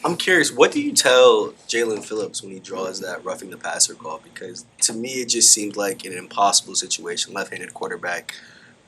I'm curious, what do you tell Jaylen Phillips when he draws that roughing the passer call? Because to me, it just seemed like an impossible situation. Left-handed quarterback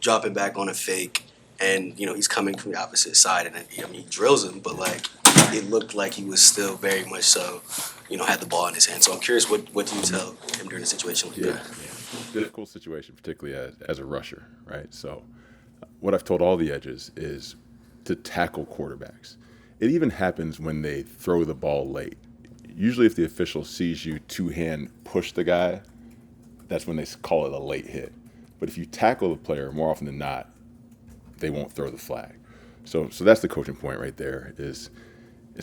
dropping back on a fake, and he's coming from the opposite side, and he drills him, but like it looked like he was still very much so, had the ball in his hand. So I'm curious, what do you tell him during a situation like that? Difficult situation, particularly as a rusher, right? So, what I've told all the edges is to tackle quarterbacks. It even happens when they throw the ball late. Usually, if the official sees you two-hand push the guy, that's when they call it a late hit. But if you tackle the player, more often than not, they won't throw the flag. So that's the coaching point right there. It's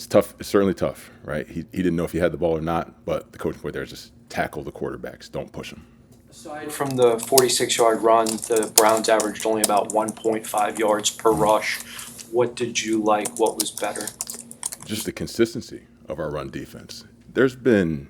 tough. It's certainly tough, right? He didn't know if he had the ball or not, but the coaching point there is just tackle the quarterbacks. Don't push them. Aside from the 46-yard run, the Browns averaged only about 1.5 yards per rush. What did you like? What was better? Just the consistency of our run defense. There's been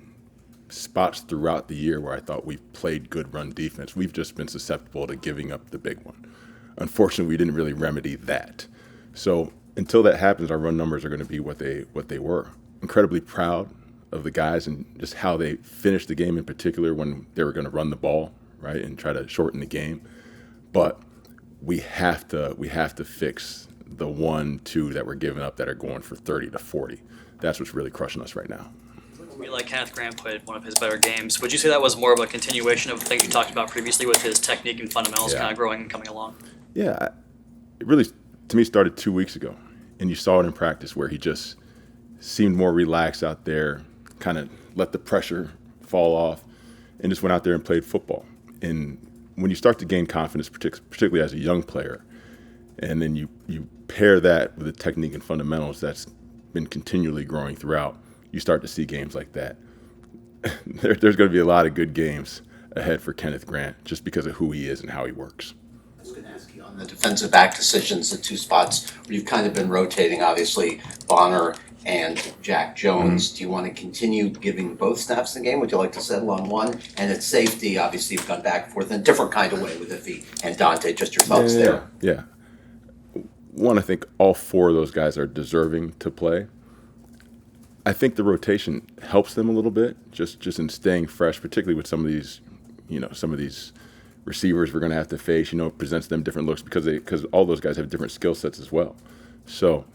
spots throughout the year where I thought we've played good run defense. We've just been susceptible to giving up the big one. Unfortunately, we didn't really remedy that. So until that happens, our run numbers are going to be what they were. Incredibly proud of the guys and just how they finished the game in particular when they were going to run the ball, right, and try to shorten the game. But we have to fix the 1-2 that we're giving up that are going for 30 to 40. That's what's really crushing us right now. I mean, like Kenneth Grant played one of his better games. Would you say that was more of a continuation of things you talked about previously with his technique and fundamentals kind of growing and coming along? Yeah, it really, to me, started 2 weeks ago. And you saw it in practice where he just seemed more relaxed out there, kind of let the pressure fall off, and just went out there and played football. And when you start to gain confidence, particularly as a young player, and then you pair that with the technique and fundamentals that's been continually growing throughout, you start to see games like that. There's going to be a lot of good games ahead for Kenneth Grant just because of who he is and how he works. I was going to ask you on the defensive back decisions, the two spots where you've kind of been rotating, obviously, Bonner and Jack Jones. Do you want to continue giving both snaps in the game? Would you like to settle on one? And at safety, obviously, you've gone back and forth in a different kind of way with Iffy and Dante. Just your thoughts there. Yeah. One, I think all four of those guys are deserving to play. I think the rotation helps them a little bit, just in staying fresh, particularly with some of these receivers we're going to have to face. It presents them different looks because all those guys have different skill sets as well. So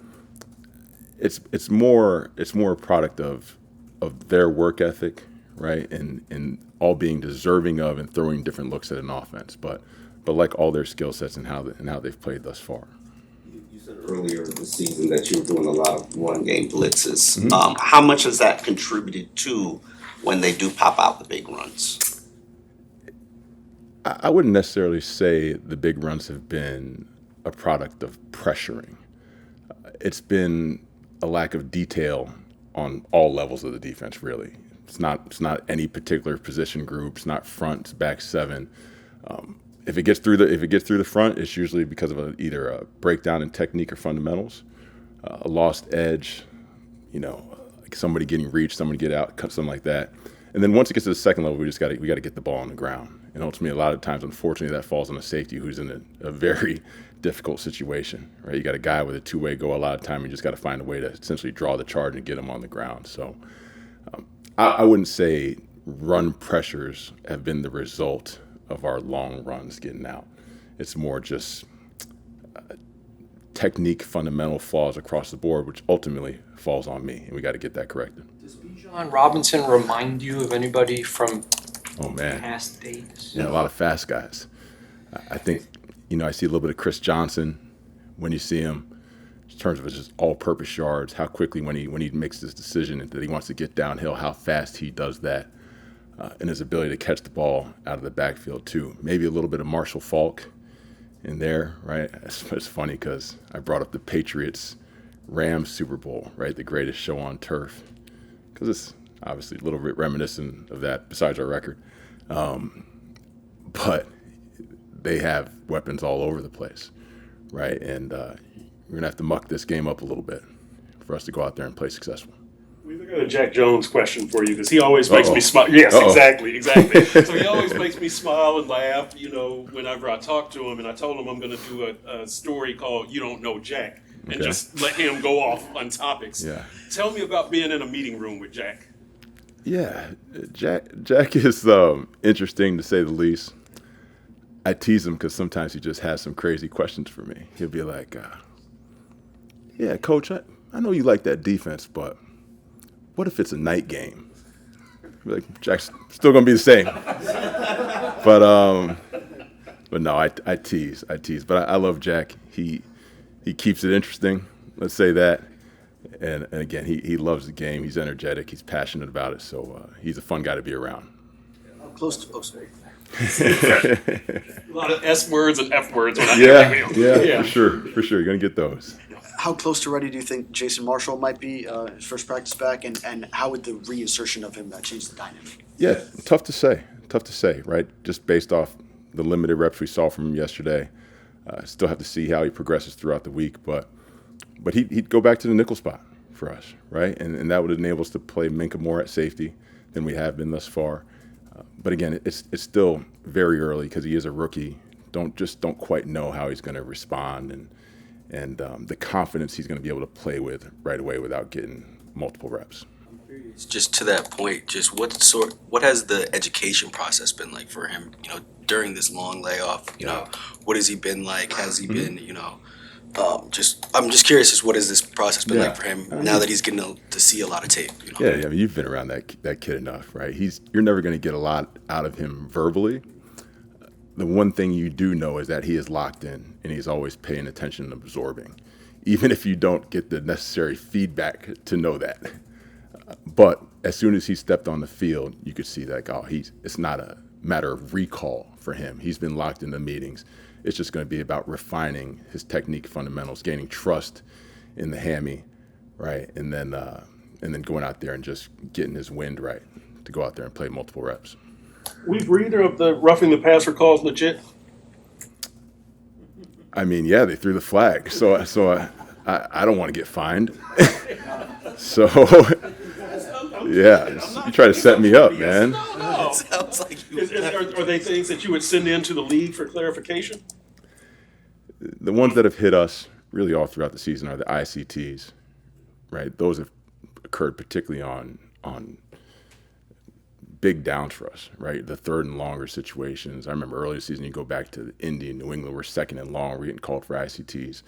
it's more a product of their work ethic, right, and all being deserving of and throwing different looks at an offense, but like all their skill sets and how they've played thus far. You said earlier this season that you were doing a lot of one-game blitzes. Mm-hmm. How much has that contributed to when they do pop out the big runs? I wouldn't necessarily say the big runs have been a product of pressuring. It's been a lack of detail on all levels of the defense, really. It's not any particular position group. It's not front, it's back seven. If it gets through the front, it's usually because of either a breakdown in technique or fundamentals, a lost edge, like somebody getting reached, somebody get out, something like that. And then once it gets to the second level, we got to get the ball on the ground. And ultimately, a lot of times, unfortunately, that falls on a safety who's in a very difficult situation, right? You got a guy with a two-way go a lot of time. You just got to find a way to essentially draw the charge and get him on the ground. So I wouldn't say run pressures have been the result of our long runs getting out. It's more just technique, fundamental flaws across the board, which ultimately falls on me, and we got to get that corrected. Does Bijan Robinson remind you of anybody from past days? Yeah, a lot of fast guys. I think, I see a little bit of Chris Johnson when you see him in terms of just all-purpose yards, how quickly when he makes this decision that he wants to get downhill, how fast he does that, and his ability to catch the ball out of the backfield too. Maybe a little bit of Marshall Faulk in there, right? It's funny because I brought up the Patriots-Rams Super Bowl, right? The greatest show on turf, because it's obviously a little bit reminiscent of that besides our record. But they have weapons all over the place, right? And we're going to have to muck this game up a little bit for us to go out there and play successful. We got a Jack Jones question for you because he always makes me smile. Yes, exactly. So he always makes me smile and laugh, whenever I talk to him. And I told him I'm going to do a story called "You Don't Know Jack." and Okay. just let him go off on topics. Yeah. Tell me about being in a meeting room with Jack. Yeah, Jack is interesting to say the least. I tease him because sometimes he just has some crazy questions for me. He'll be like, "Yeah, coach, I know you like that defense, but what if it's a night game?" I'll be like, Jack's still gonna be the same. But no, I tease, but I love Jack. He keeps it interesting. Let's say that. And again, he loves the game. He's energetic. He's passionate about it. So he's a fun guy to be around. Close to, oh, sorry. A lot of S words and F words when I Yeah, for sure. You're gonna get those. How close to ready do you think Jason Marshall might be, his first practice back, and how would the reinsertion of him change the dynamic? Yeah, tough to say, right? Just based off the limited reps we saw from him yesterday. Still have to see how he progresses throughout the week, but he'd go back to the nickel spot for us, right? And that would enable us to play Minka more at safety than we have been thus far. But again, it's still very early because he is a rookie. Don't quite know how he's going to respond and the confidence he's going to be able to play with right away without getting multiple reps. Just to that point, just what has the education process been like for him, during this long layoff? What has he been like? Has he been, I'm just curious, as what has this process been like for him now that he's getting to see a lot of tape? Yeah, I mean, you've been around that kid enough, right? You're never going to get a lot out of him verbally. The one thing you do know is that he is locked in and he's always paying attention and absorbing, even if you don't get the necessary feedback to know that. But as soon as he stepped on the field, you could see that, it's not a matter of recall for him. He's been locked in the meetings. It's just going to be about refining his technique fundamentals, gaining trust in the hammy, right? And then going out there and just getting his wind right to go out there and play multiple reps. We breather of the roughing the passer calls legit. I mean, yeah, they threw the flag, so I don't want to get fined. So yeah, you try to set me up, man. No. It sounds like Are they things that you would send into the league for clarification? The ones that have hit us really all throughout the season are the ICTs, right? Those have occurred particularly on big downs for us, right? The third and longer situations. I remember early season, you go back to Indy and New England, we're second and long, we're getting called for ICTs.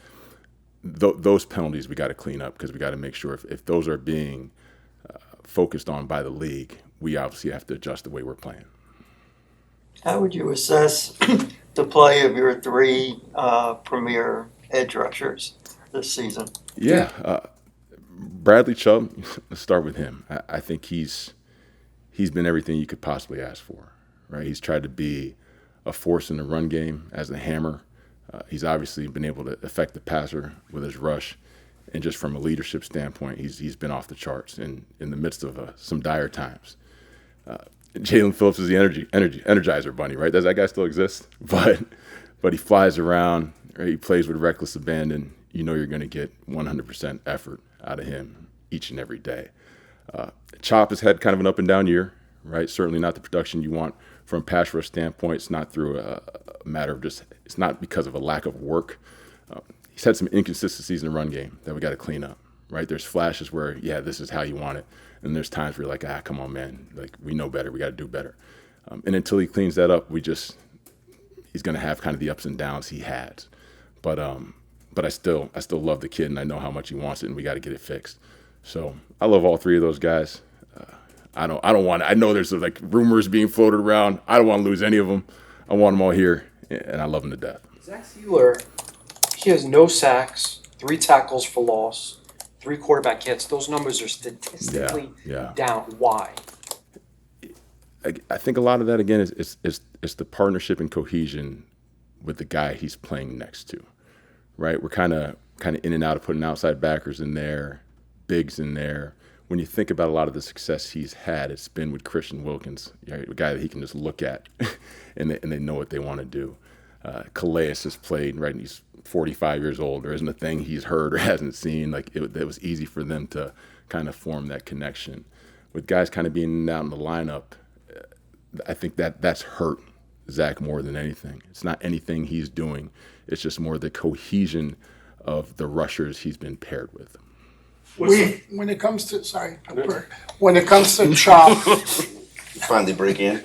Those penalties we got to clean up because we got to make sure if those are being focused on by the league, we obviously have to adjust the way we're playing. How would you assess the play of your three premier edge rushers this season? Yeah, Bradley Chubb, let's start with him. I think he's been everything you could possibly ask for, right? He's tried to be a force in the run game as a hammer. He's obviously been able to affect the passer with his rush. And just from a leadership standpoint, he's been off the charts in the midst of some dire times. Jaylen Phillips is the energizer bunny, right? Does that guy still exist? But he flies around, right? He plays with reckless abandon. You know you're going to get 100% effort out of him each and every day. Chop has had kind of an up and down year, right? Certainly not the production you want from a pass rush standpoint. It's not through a matter of it's not because of a lack of work. He's had some inconsistencies in the run game that we got to clean up, right? There's flashes where, yeah, this is how you want it. And there's times where you're like, come on, man. Like, we know better. We got to do better. And until he cleans that up, he's going to have kind of the ups and downs he has. But I still love the kid, and I know how much he wants it, and we got to get it fixed. So I love all three of those guys. I know there's like rumors being floated around. I don't want to lose any of them. I want them all here, and I love them to death. Zach Sieler, he has no sacks, 3 tackles for loss, 3 quarterback hits. Those numbers are statistically down. Why? I think a lot of that, again, is the partnership and cohesion with the guy he's playing next to, right? We're kind of in and out of putting outside backers in there, bigs in there. When you think about a lot of the success he's had, it's been with Christian Wilkins, right? A guy that he can just look at and they know what they want to do. Calais has played, right? And he's 45 years old. There isn't a thing he's heard or hasn't seen. Like, it was easy for them to kind of form that connection. With guys kind of being out in the lineup, I think that's hurt Zach more than anything. It's not anything he's doing. It's just more the cohesion of the rushers he's been paired with. When it comes to when it comes to chop, Finally break in.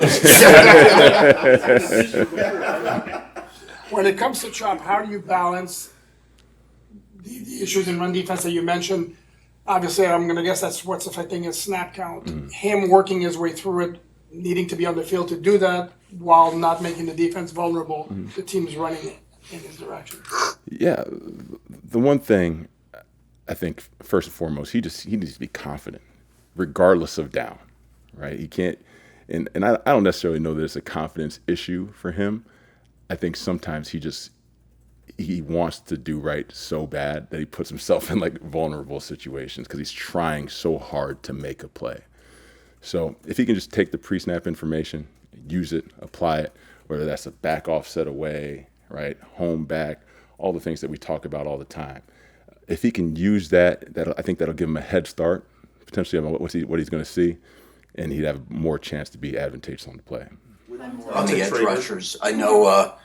when it comes to chop, how do you balance the issues in run defense that you mentioned? Obviously, I'm going to guess that's what's affecting his snap count. Him working his way through it, needing to be on the field to do that while not making the defense vulnerable. The team's running in his direction. Yeah, the one thing I think first and foremost, he needs to be confident, regardless of down, right? He can't, and I don't necessarily know that it's a confidence issue for him. I think sometimes he wants to do right so bad that he puts himself in like vulnerable situations because he's trying so hard to make a play. So if he can just take the pre-snap information, use it, apply it, whether that's a back offset away, right, home back, all the things that we talk about all the time. If he can use that, I think that'll give him a head start, potentially on what he's going to see, and he'd have more chance to be advantageous on the play. On the edge rushers, I know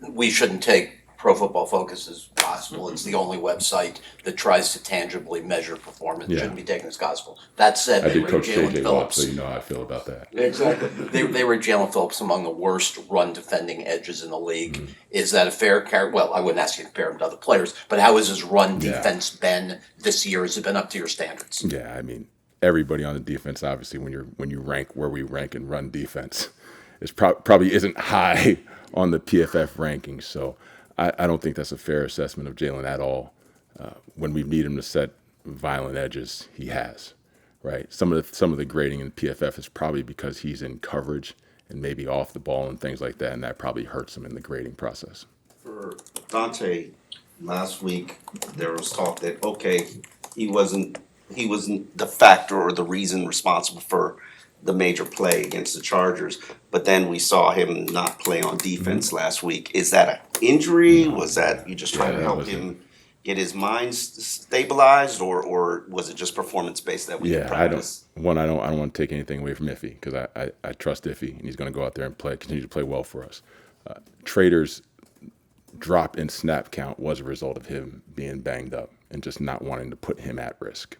we shouldn't take Pro Football Focus as gospel. It's the only website that tries to tangibly measure performance. Yeah. Shouldn't be taken as gospel. That said, I they did rate coach Jaylen J.J. Watt, Phillips. so you know how I feel about that. Exactly. They rate Jaylen Phillips among the worst run defending edges in the league. Is that a fair Well, I wouldn't ask you to compare him to other players, but how has his run defense been this year? Has it been up to your standards? Yeah, I mean, everybody on the defense, obviously, when you rank where we rank in run defense, is probably isn't high on the PFF rankings. So I don't think that's a fair assessment of Jaylen at all. When we need him to set violent edges, he has, right? Some of the grading in PFF is probably because he's in coverage and maybe off the ball and things like that, and that probably hurts him in the grading process. For Dante, last week there was talk that he wasn't the factor or the reason responsible for the major play against the Chargers, but then we saw him not play on defense last week. Is that an injury? Was that you just trying to help him get his mind stabilized, or was it just performance based that we could practice? I don't want to take anything away from Iffy because I trust Iffy and he's going to go out there and continue to play well for us. Trader's drop in snap count was a result of him being banged up and just not wanting to put him at risk.